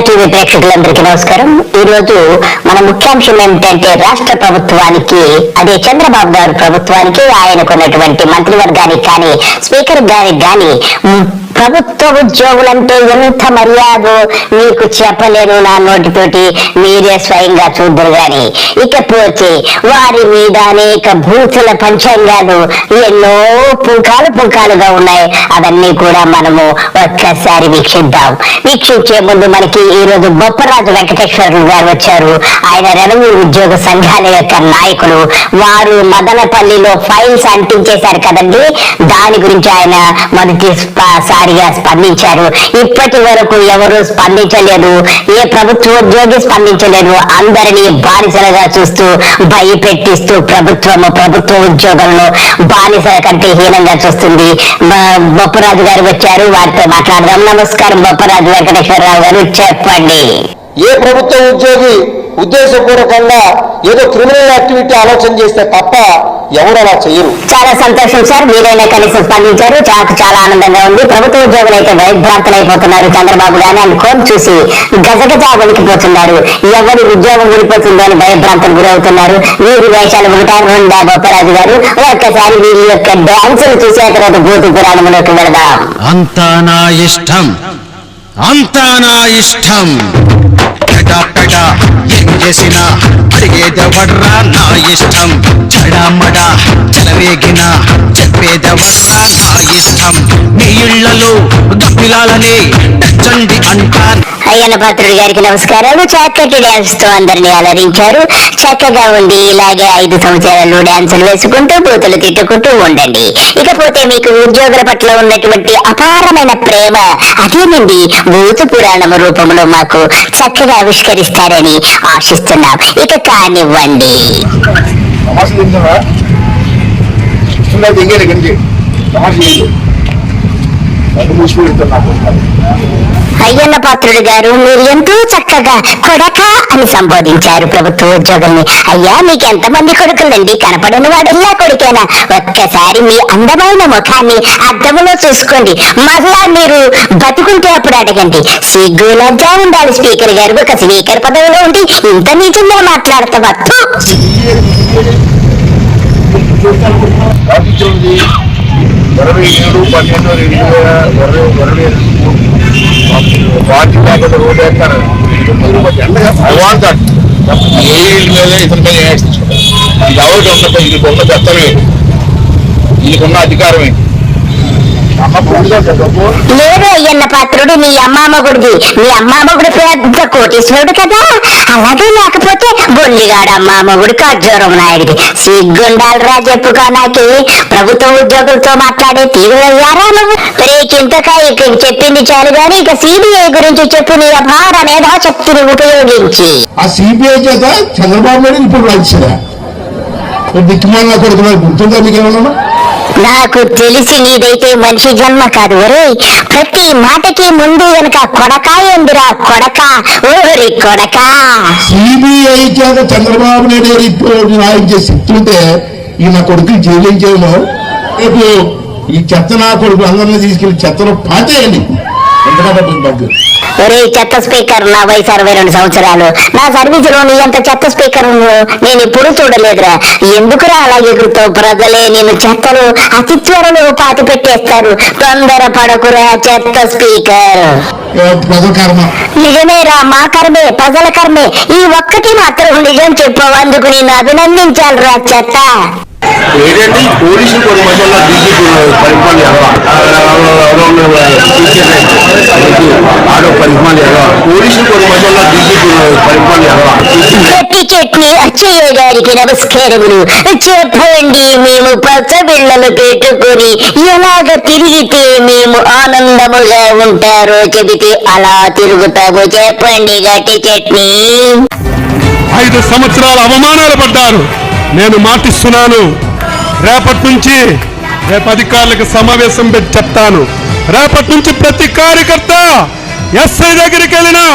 TV ప్రేక్షకులందరికీ నమస్కారం. ఈ రోజు మన ముఖ్యాంశం ఏమిటంటే రాష్ట్ర ప్రభుత్వానికి, అదే చంద్రబాబు గారు ప్రభుత్వానికి, ఆయనకున్నటువంటి మంత్రివర్గానికి కానీ, స్పీకర్ గారికి కానీ ప్రభుత్వ ఉద్యోగులంటే ఎంత మర్యాద మీకు చెప్పలేను నా నోటితోటి, మీరే స్వయంగా చూద్దరు గాని. ఇకపోతే వారి మీద అనేక భూతుల పంచాంగాలు ఎన్నో పుంకాలుగా ఉన్నాయి. అవన్నీ కూడా మనము ఒక్కసారి వీక్షిద్దాం. వీక్షించే ముందు మనకి ఈ రోజు బొప్పరాజు వెంకటేశ్వరులు గారు వచ్చారు. ఆయన రెవెన్యూ ఉద్యోగ సంఘాల యొక్క నాయకులు. వారు మదనపల్లిలో ఫైల్స్ అంటించేశారు కదండి, దాని గురించి ఆయన మొదటిసారిగా స్పందించారు. ఇప్పటి వరకు ఎవరు స్పందించలేదు, ఏ ప్రభుత్వ ఉద్యోగి స్పందించలేదు. అందరినీ బానిసలుగా చూస్తూ భయపెట్టిస్తూ ప్రభుత్వ ఉద్యోగులను బానిసల కంటే హీనంగా చూస్తుంది. బొప్పరాజు గారు వచ్చారు, వారితో మాట్లాడదాం. నమస్కారం బొప్పరాజు వెంకటేశ్వరరావు గారు, చెప్పండి. ఏ ప్రభుత్వ ఉద్యోగి ఉద్దేశపూర్వకంగా ఏదో క్రిమినల్ యాక్టివిటీ ఆలోచన చేస్తే తప్ప ఎవరు అలా చేయరు. చాలా సంతోషం సార్, మీరైనా కనీసం స్పందించారు. చాలా ఆనందంగా ఉంది. ప్రభుత్వ ఉద్యోగులు అయితే భయభ్రాంతులైపోతున్నారు. చంద్రబాబు గారు ఆయన కోపం చూసి గజగజా వణికిపోతున్నారు. ఎవరి ఉద్యోగం ఊడిపోతుందో అని భయభ్రాంతులు గురవుతున్నారు. వీరి వేషాలు ఒకటారు రెండా బొప్పరాజు గారు? ఒక్కసారి వీరి యొక్క డాన్సులు చూసే తర్వాత భూతి పురాణంలోకి వెళదాం. అంతా నా ఇష్టం, అంతా నా ఇష్టం, పెడ ఏం చేసినా అడిగేదెవర్రా నా ఇష్టం, చెడమడ చెలవేగిన చెప్పేదెవర్రా నా ఇష్టం, మీ ఇళ్లలో గప్పిలాలని టచ్చండి అంటారు. అయ్యన్న పాత్రుడు గారికి నమస్కారాలు. చక్కటి డ్యాన్స్ తో అందరినీ అలరించారు. చక్కగా ఉండి ఇలాగే 5 సంవత్సరాలు డ్యాన్సులు వేసుకుంటూ బూతులు తిట్టుకుంటూ ఉండండి. ఇకపోతే మీకు ఉద్యోగుల పట్ల ఉన్నటువంటి అపారమైన ప్రేమ అదేనండి భూత పురాణం రూపంలో మాకు చక్కగా ఆవిష్కరిస్తారని ఆశిస్తున్నాం. ఇక కానివ్వండి. అయ్యన్న పాత్రుడు గారు, మీరు ఎంతో చక్కగా కొడక అని సంబోధించారు ప్రభుత్వ ఉద్యోగుల్ని. అయ్యా, మీకు ఎంతమంది కొడుకులండి? కనపడని వాడల్లా కొడుకేనా? ఒక్కసారి మీ అందమైన ముఖాన్ని అద్దంలో చూసుకోండి. మరలా మీరు బతుకుంటే అప్పుడు అడగండి. సిగ్గు లజ్జా ఉండాలి స్పీకర్ గారు. ఒక స్పీకర్ పదవిలో ఉండి ఇంత నీచంగా మాట్లాడతావా? 27/12/2020 పార్టీ లేకపోతే రోడ్డు వేస్తారు. ఇతని మీద యాక్షన్ తీసుకుంటారు. ఇది ఎవరికి ఉండదు, వీళ్ళకి ఉన్న చట్టమే, వీళ్ళకున్న అధికారమే. లేదు అయ్యన్న పాత్రుడు, నీ అమ్మామగుడిది. నీ అమ్మామగుడు పెద్ద కోటీశ్వరుడు కదా. అలాగే లేకపోతే బొల్లిగాడు అమ్మామగుడు ఖర్జూరం నాయుడిది. సిగ్గుండాలరా చెప్పుకో. నాకి ప్రభుత్వ ఉద్యోగులతో మాట్లాడే తీరుయ్యారా నువ్వు? ఇంతకా చెప్పింది చాలు గాని ఇక సిబిఐ గురించి చెప్పు. నీ అపార మేధాశక్తిని ఉపయోగించి ఆ సిబిఐ చేత చంద్రబాబు నాయుడు ఇప్పుడు రాజ్యసభ దిక్కుమాల కొడుకున్నారు. గుర్తుందా మీకు ఏమన్నా? నాకు తెలిసి నీదైతే మనిషి జన్మ కాదు. ఒరే, ప్రతి మాటకి ముందు వెనక కొడక ఎందురా కొడక, ఓరి కొడక. సిబిఐ చేత చంద్రబాబు నాయుడు గారు ఇప్పుడు నాయకు చేసి చెప్తుంటే ఈ నా కొడుకుని జైలించేమో. రేపు ఈ చెత్త నా కొడుకు అందరినీ తీసుకెళ్లి చెత్తలో పాతేయండి. ఒరే చెత్త స్పీకర్, నా వయసు 62 సంవత్సరాలు. నా సర్వీసులో నీ అంత చెత్త స్పీకర్ నేను ఇప్పుడు చూడలేదురా. ఎందుకురా అలా ఎగురుతావు? ప్రజలే నేను చెత్తలు అతి త్వరలో పాతి పెట్టేస్తారు. తొందర పడకురా చెత్త స్పీకర్. నిజమేరా, మా కర్మే, ప్రజల కర్మే. ఈ ఒక్కటి మాత్రం నిజం చెప్పావు, అందుకు నేను అభినందించాలిరా చెత్త. ఏంటంటే పోలీసులు కొన్ని మధ్యలో చట్నీ అచ్చయ్య గారికి నమస్కారములు. చెప్పండి, మేము పచ్చ బిళ్ళలు పెట్టుకుని ఎలాగ తిరిగితే మేము ఆనందముగా ఉంటారో చెబితే అలా తిరుగుతాము. చెప్పండి గట్టి చట్నీ. 5 సంవత్సరాల అవమానాలు పడ్డారు. నేను మాటిస్తున్నాను, రేపటి నుంచి అధికారులకు సమావేశం పెట్టి చెప్తాను. రేపటి నుంచి ప్రతి కార్యకర్త ఎస్ఐ దగ్గరికి వెళ్ళినా,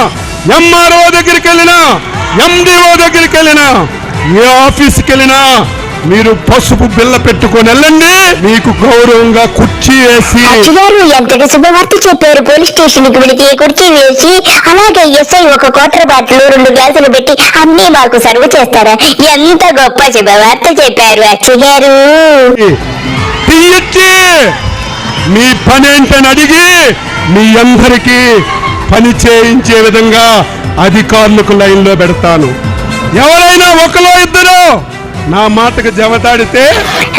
ఎంఆర్ఓ దగ్గరికి వెళ్ళినా, ఎండిఓ దగ్గరికి వెళ్ళినా, ఏ ఆఫీస్కి వెళ్ళినా మీరు పసుపు బిల్ల పెట్టుకొని వెళ్ళండి, మీకు గౌరవంగా కుర్చీ వేసి. అచ్చుగారు ఎంతటి శుభవార్త చెప్పారు. పోలీస్ స్టేషన్ కి వెళితే కుర్చీ వేసి, అలాగే ఎస్ఐ ఒక క్వార్టర్ బాటిల్ 2 గ్లాసులు పెట్టి అన్ని మాకు సర్వ్ చేస్తారా? ఎంత గొప్ప శుభవార్త చెప్పారు అచ్చుగారు. తీయచ్చి మీ పని ఏంటని అడిగి మీ అందరికీ పని చేయించే విధంగా అధికారులకు లైన్లో పెడతాను. ఎవరైనా ఒకలో ఇద్దరు నా మాటకు జవదాడితే.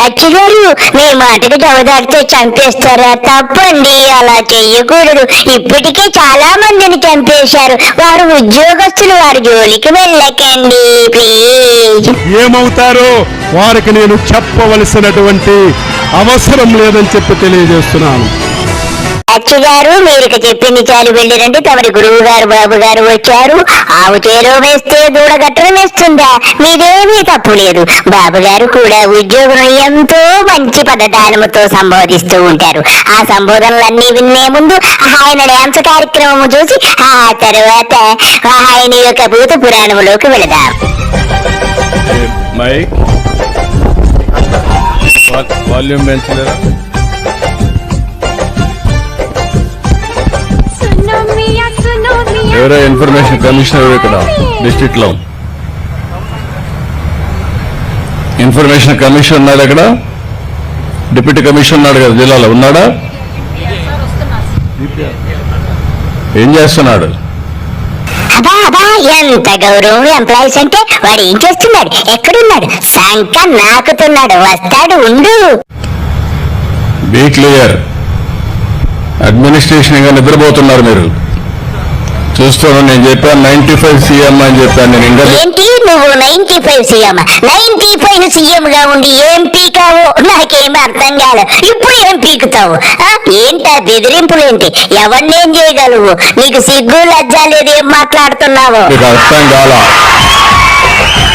అచ్చుగారు మీ మాటకు జవదాడితే చంపేస్తారా? తప్పండి, అలా చెయ్యకూడదు. ఇప్పటికే చాలా మందిని చంపేశారు. వారు ఉద్యోగస్తులు, వారి జోలికి వెళ్ళకండి ప్లీజ్. ఏమవుతారో వారికి నేను చెప్పవలసినటువంటి అవసరం లేదని చెప్పి తెలియజేస్తున్నాను. అచ్చుగారు మీరు చెప్పింది చాలు, వెళ్ళిరండి. తమరి గురువు గారు బాబు గారు వచ్చారు. ఆవు చేలో వేస్తే దూడగట్టడం వేస్తుందా? మీదేమీ తప్పు లేదు. బాబు గారు కూడా ఉద్యోగం ఎంతో మంచి పదదానముతో సంబోధిస్తూ ఉంటారు. ఆ సంబోధనలన్నీ వినే ముందు ఆయన డ్యాన్స్ కార్యక్రమం చూసి ఆ తర్వాత ఆయన యొక్క భూత పురాణములోకి వెళదాం. మైక్ వాల్యూమ్ పెంచలేరా? ఎవరో ఇన్ఫర్మేషన్ కమిషనర్ ఇక్కడ డిస్ట్రిక్ట్ లో ఇన్ఫర్మేషన్ కమిషన్ ఉన్నాడు. ఇక్కడ డిప్యూటీ కమిషనర్ ఉన్నాడు కదా జిల్లాలో, ఉన్నాడా? ఏం చేస్తున్నాడు? అబ్బా అబ్బా ఎంత గౌరవం. ఎంప్లాయీస్ అంటే వాడు ఏం చేస్తున్నాడు? ఎక్కడున్నాడు? సంక నాకుతున్నాడు. వస్తాడు, ఉండు. Be clear. అడ్మినిస్ట్రేషన్ గా నిద్రపోతున్నారు మీరు. చూస్తున్నాను. నేను చెప్పాను 95 సీఎం అని చెప్పాను. నేను ఇంకా ఏంటి నువ్వు 95 సీఎం? 95 సీఎం గా ఉండి ఏం పీకావు? నాకేం అర్థం కాదు. ఇప్పుడు ఏం పీకుతావు? ఏంటా బెదిరింపులేంటి? ఎవరినేం చేయగలవు? నీకు సిగ్గు లజ్జ లేదు. ఏం మాట్లాడుతున్నావు? మీకు అర్థం కాల.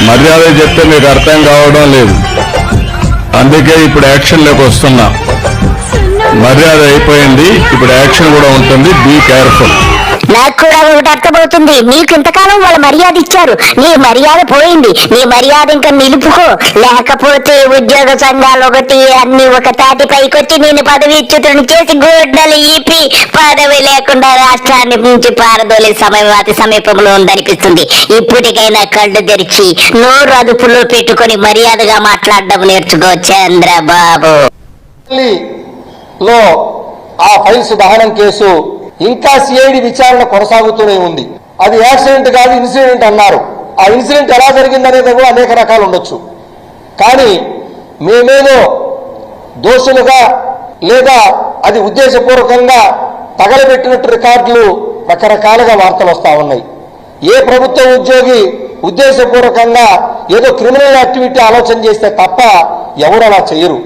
మర్యాద చెప్తే మీకు అర్థం కావడం లేదు. అందుకే ఇప్పుడు యాక్షన్లోకి వస్తున్నా. మర్యాద అయిపోయింది, ఇప్పుడు యాక్షన్ కూడా ఉంటుంది. Be careful. నాకు కూడా ఒకటి అర్థమవుతుంది. నీకు ఇంతకాలం వాళ్ళు మర్యాద ఇచ్చారు, నీ మర్యాద పోయింది. నీ మర్యాద ఇంకా నిలుపుకో, లేకపోతే ఉద్యోగ సంఘాలు ఒకటి అన్ని ఒక తాటి పైకొచ్చి నేను పదవీచ్యుతుని చేసి గోడ్డలు ఈపి పదవి లేకుండా రాష్ట్రాన్ని నుంచి పారదోలే సమయం అతి సమీపంలో ఉందనిపిస్తుంది. ఇప్పటికైనా కళ్ళు తెరిచి నోరు అదుపులో పెట్టుకొని మర్యాదగా మాట్లాడడం నేర్చుకో చంద్రబాబు. లో ఆ ఫైల్స్ దహనం కేసు ఇంకా సిఐడి విచారణ కొనసాగుతూనే ఉంది. అది యాక్సిడెంట్ కాదు, ఇన్సిడెంట్ అన్నారు. ఆ ఇన్సిడెంట్ ఎలా జరిగిందనేది కూడా అనేక రకాలు ఉండొచ్చు. కానీ మేమేదో దోషులుగా లేదా అది ఉద్దేశపూర్వకంగా తగలబెట్టినట్టు రికార్డులు రకరకాలుగా వార్తలు వస్తూ ఉన్నాయి. ఏ ప్రభుత్వ ఉద్యోగి ఉద్దేశపూర్వకంగా ఏదో క్రిమినల్ యాక్టివిటీ ఆలోచన చేస్తే తప్ప ఎవరు అలా చేయరు.